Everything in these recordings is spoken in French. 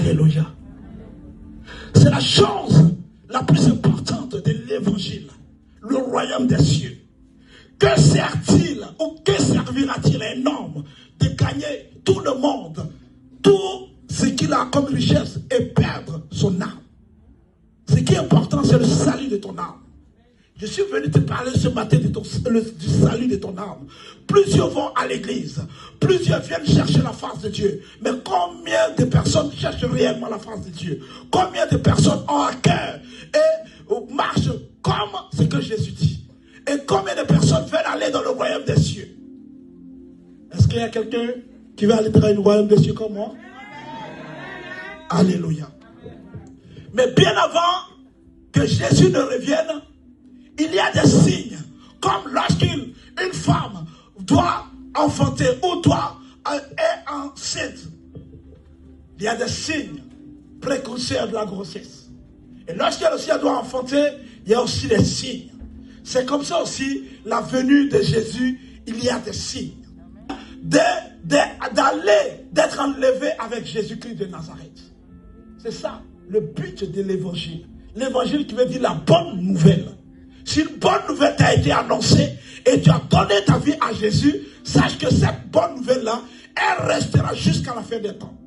Alléluia. C'est la chose la plus importante de l'évangile, le royaume des cieux. Que sert-il ou que servira-t-il à un homme de gagner tout le monde, tout ce qu'il a comme richesse et perdre son âme? Ce qui est important, c'est le salut de ton âme. Je suis venu te parler ce matin du salut de ton âme. Plusieurs vont à l'église, plusieurs viennent chercher la face de Dieu. Mais combien de personnes cherchent réellement la face de Dieu? Combien de personnes ont à cœur et marchent comme ce que Jésus dit? Et combien de personnes veulent aller dans le royaume des cieux? Est-ce qu'il y a quelqu'un qui veut aller dans le royaume des cieux comme moi? Alléluia. Mais bien avant que Jésus ne revienne, il y a des signes, comme lorsqu'une femme doit enfanter ou est enceinte. Il y a des signes précurseurs de la grossesse. Et lorsqu'elle aussi doit enfanter, il y a aussi des signes. C'est comme ça aussi, la venue de Jésus, il y a des signes. D'être enlevé avec Jésus-Christ de Nazareth. C'est ça, le but de l'évangile. L'évangile qui veut dire la bonne nouvelle. Si une bonne nouvelle t'a été annoncée et tu as donné ta vie à Jésus, sache que cette bonne nouvelle-là, elle restera jusqu'à la fin des temps.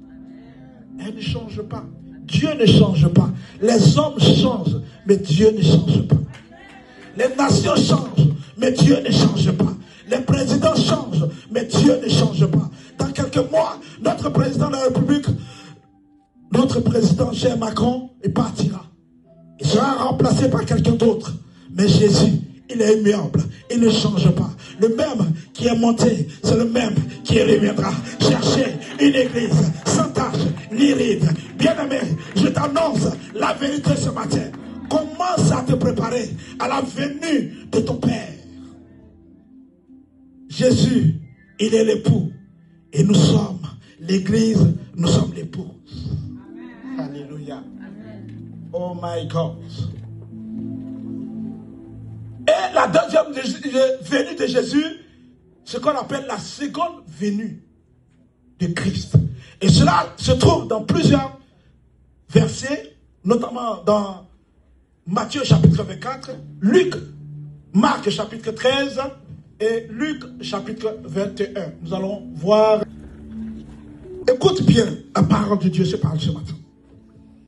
Elle ne change pas. Dieu ne change pas. Les hommes changent, mais Dieu ne change pas. Les nations changent, mais Dieu ne change pas. Les présidents changent, mais Dieu ne change pas. Dans quelques mois, notre président de la République, notre président cher Macron, il partira. Il sera remplacé par quelqu'un d'autre. Mais Jésus, il est immuable, il ne change pas. Le même qui est monté, c'est le même qui reviendra. Cherchez une église sans tache ni ride. Bien-aimé, je t'annonce la vérité ce matin. Commence à te préparer à la venue de ton Père. Jésus, il est l'époux. Et nous sommes l'église, nous sommes l'époux. Alléluia. Oh my God. Et la deuxième venue de Jésus, ce qu'on appelle la seconde venue de Christ. Et cela se trouve dans plusieurs versets, notamment dans Matthieu chapitre 24, Luc, Marc chapitre 13 et Luc chapitre 21. Nous allons voir. Écoute bien la parole de Dieu se parle ce matin.